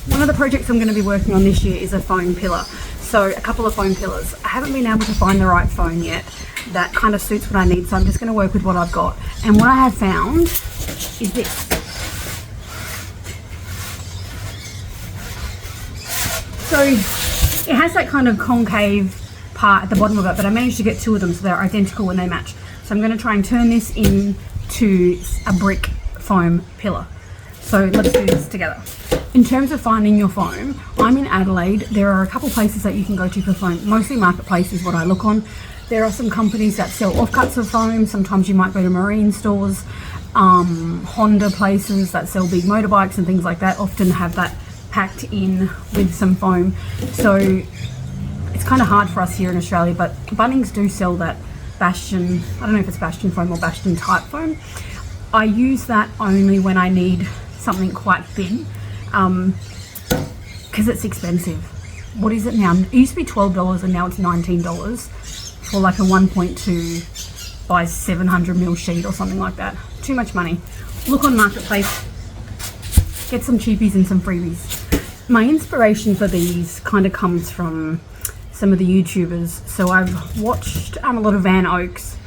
One of the projects I'm going to be working on this year is a foam pillar. So a couple of foam pillars. I haven't been able to find the right foam yet that kind of suits what I need, so I'm just going to work with what I've got. And what I have found is this. So it has that kind of concave part at the bottom of it, but I managed to get two of them so they're identical when they match. So I'm going to try and turn this into a brick foam pillar. So let's do this together. In terms of finding your foam, I'm in Adelaide. There are a couple places that you can go to for foam. Mostly Marketplace is what I look on. There are some companies that sell offcuts of foam. Sometimes you might go to marine stores. Honda places that sell big motorbikes and things like that often have that packed in with some foam. So it's kind of hard for us here in Australia, but Bunnings do sell that Bastion, I don't know if it's Bastion foam or Bastion type foam. I use that only when I need something quite thin, because it's expensive. What is it now? It used to be $12 and now it's $19 for like a 1.2 by 700ml sheet or something like that. Too much money. Look on Marketplace, get some cheapies and some freebies. My inspiration for these kind of comes from some of the YouTubers. So I've watched a lot of Van Oak's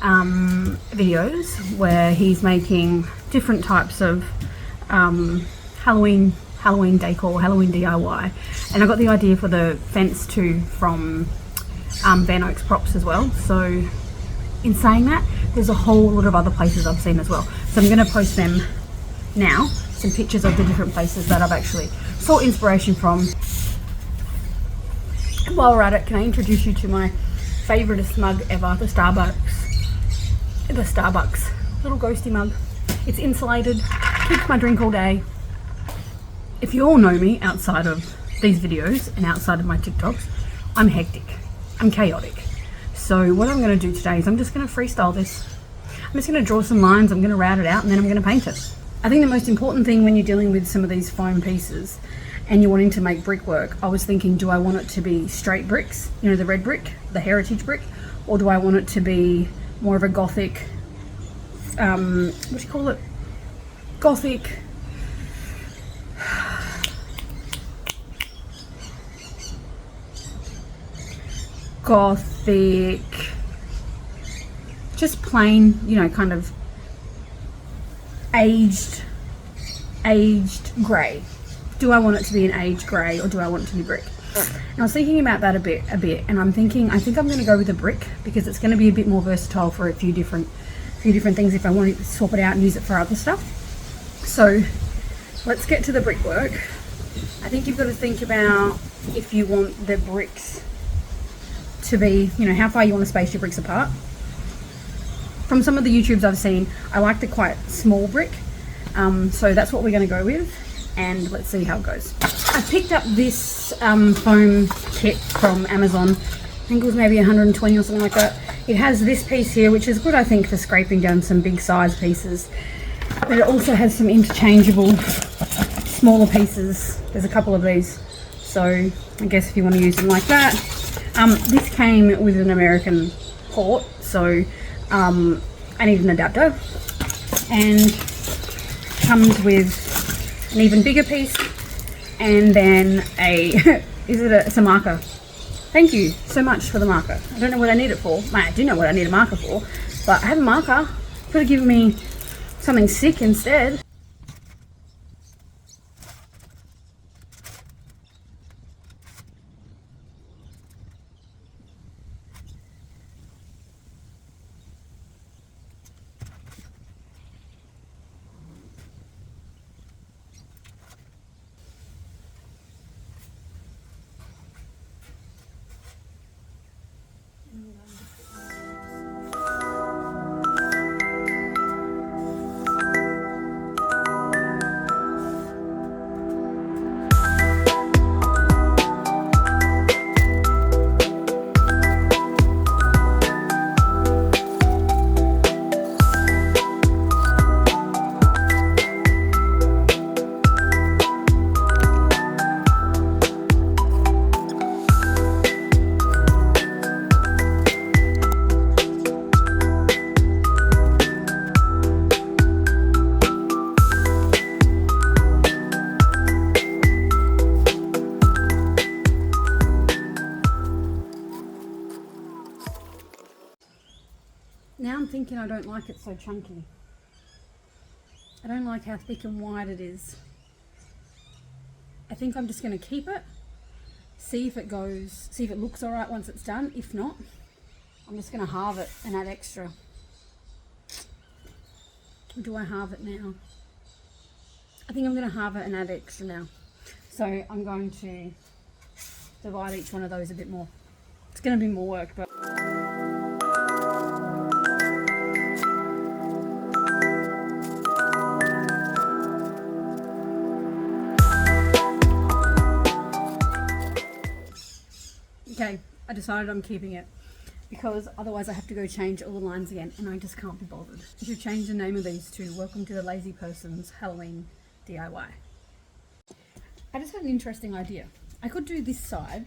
videos where he's making different types of Halloween decor, Halloween DIY, and I got the idea for the fence too from Van Oak's props as well. So in saying that, there's a whole lot of other places I've seen as well. So I'm going to post them now, some pictures of the different places that I've actually sought inspiration from. And while we're at it, can I introduce you to my favouriteest mug ever, the Starbucks little ghosty mug. It's insulated, keeps my drink all day. If you all know me outside of these videos and outside of my TikToks, I'm hectic, I'm chaotic. So what I'm going to do today is I'm just going to freestyle this. I'm just going to draw some lines, I'm going to route it out, and then I'm going to paint it. I think the most important thing when you're dealing with some of these foam pieces and you're wanting to make brickwork, I was thinking, do I want it to be straight bricks, you know, the red brick, the heritage brick, or do I want it to be more of a gothic, what do you call it? Gothic, just plain, you know, kind of aged grey. Do I want it to be an aged grey or do I want it to be brick? And I was thinking about that a bit, and I'm thinking, I think I'm going to go with a brick because it's going to be a bit more versatile for a few different things if I want to swap it out and use it for other stuff. So let's get to the brickwork. I think you've got to think about if you want the bricks to be, you know, how far you want to space your bricks apart. From some of the YouTubes I've seen, I like the quite small brick, so that's what we're going to go with, and let's see how it goes. I picked up this foam kit from Amazon. I think it was maybe 120 or something like that. It has this piece here, which is good, I think, for scraping down some big size pieces, but it also has some interchangeable smaller pieces. There's a couple of these, so I guess if you want to use them like that. This came with an American port, so I need an adapter, and comes with an even bigger piece, and then it's a marker. Thank you so much for the marker. I don't know what I need it for. I do know what I need a marker for, but I have a marker. Could have given me something sick instead. thinking I don't like it so chunky. I don't like how thick and wide it is. I think I'm just going to keep it, see if it looks alright once it's done. If not, I'm just going to halve it and add extra. Do I halve it now? I think I'm going to halve it and add extra now. So I'm going to divide each one of those a bit more. It's going to be more work, but... Okay, I decided I'm keeping it because otherwise I have to go change all the lines again and I just can't be bothered. I should change the name of these to Welcome to the Lazy Person's Halloween DIY. I just had an interesting idea. I could do this side,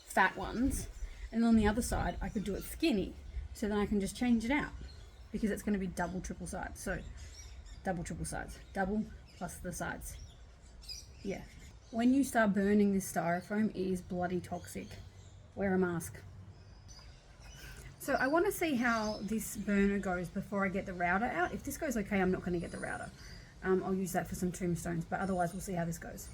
fat ones, and on the other side I could do it skinny, so then I can just change it out because it's going to be double, triple sides. So double, triple sides, double plus the sides. Yeah. When you start burning this styrofoam, it is bloody toxic. Wear a mask. So I want to see how this burner goes before I get the router out. If this goes okay, I'm not going to get the router. I'll use that for some tombstones, but otherwise we'll see how this goes.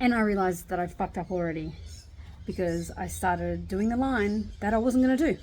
And I realized that I fucked up already because I started doing the line that I wasn't going to do.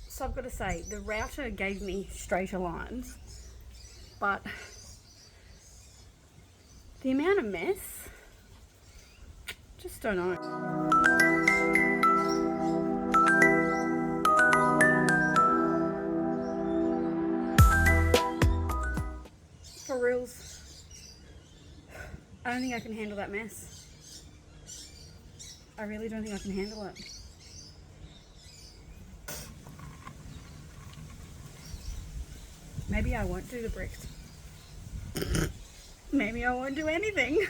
So I've got to say, the router gave me straighter lines, but the amount of mess, just don't know. For reals, I don't think I can handle that mess. I really don't think I can handle it. Maybe I won't do the bricks. Maybe I won't do anything.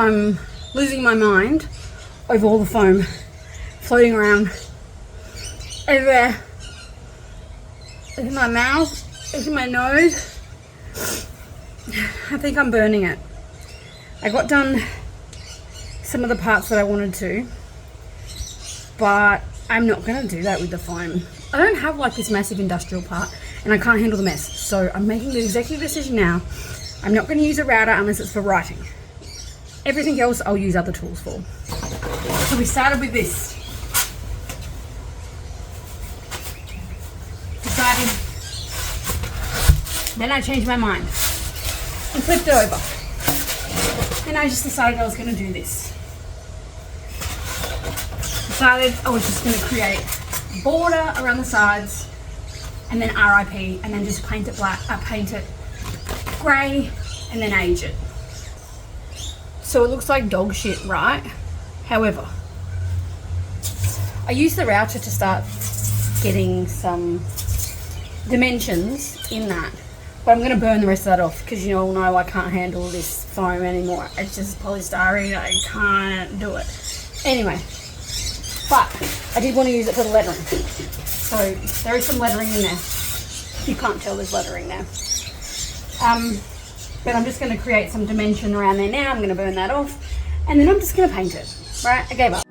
I'm losing my mind over all the foam floating around everywhere. It's in my mouth, it's in my nose. I think I'm burning it. I got done some of the parts that I wanted to, but I'm not going to do that with the foam. I don't have like this massive industrial part and I can't handle the mess. So I'm making the executive decision now. I'm not going to use a router unless it's for writing. Everything else I'll use other tools for. So we started with this. Decided. Then I changed my mind and flipped it over. Then I just decided I was going to do this. Decided I was just going to create a border around the sides and then RIP and then just paint it black, paint it grey and then age it. So it looks like dog shit, right? However, I used the router to start getting some dimensions in that. But I'm going to burn the rest of that off because you all know I can't handle this foam anymore. It's just polystyrene. I can't do it. Anyway, but I did want to use it for the lettering. So there is some lettering in there. You can't tell there's lettering there. But I'm just going to create some dimension around there now. I'm going to burn that off. And then I'm just going to paint it. Right? I gave up.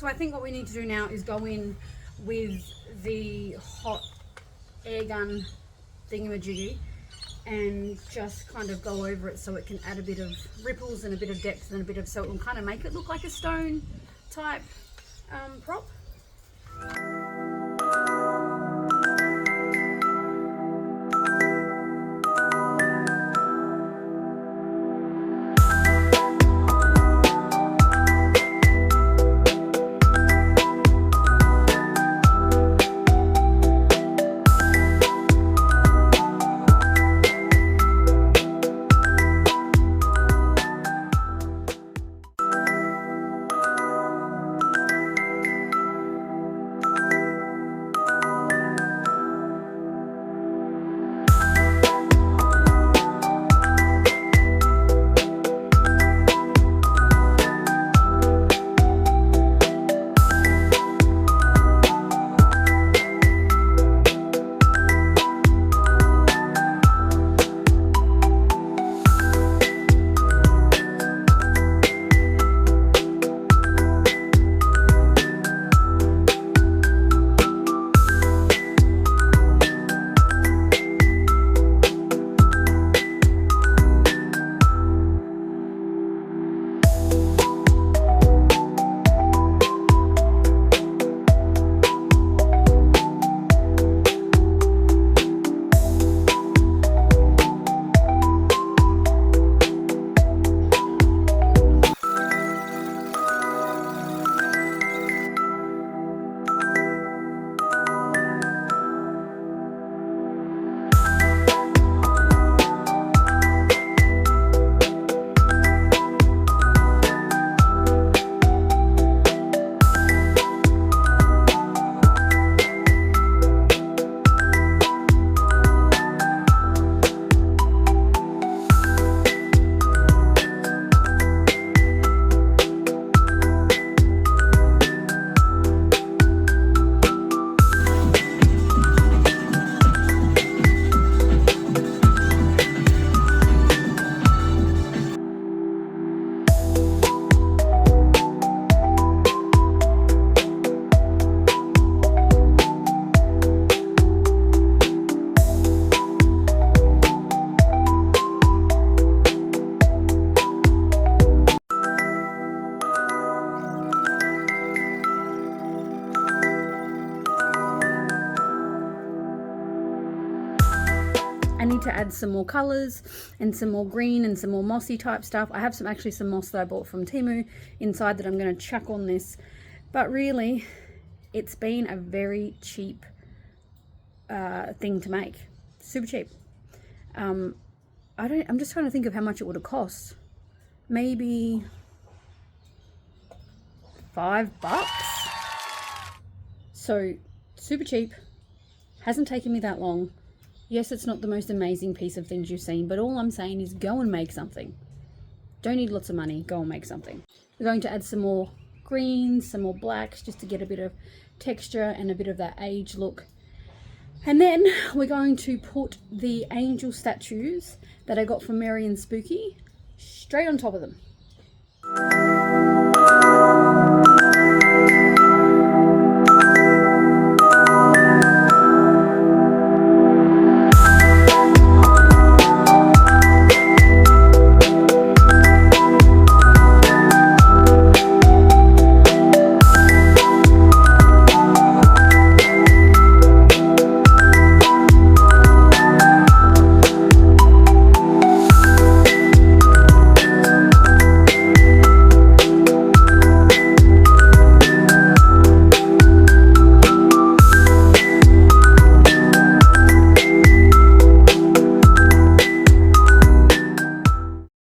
So I think what we need to do now is go in with the hot air gun thingamajiggy and just kind of go over it so it can add a bit of ripples and a bit of depth and a bit of, so it will kind of make it look like a stone type prop. to add some more colors and some more green and some more mossy type stuff. I have actually some moss that I bought from Temu inside that I'm going to chuck on this. But really, it's been a very cheap thing to make. Super cheap. I'm just trying to think of how much it would have cost. Maybe $5. So super cheap. Hasn't taken me that long. Yes, it's not the most amazing piece of things you've seen, but all I'm saying is go and make something. Don't need lots of money. Go and make something. We're going to add some more greens, some more blacks, just to get a bit of texture and a bit of that age look. And then we're going to put the angel statues that I got from Mary and Spooky straight on top of them.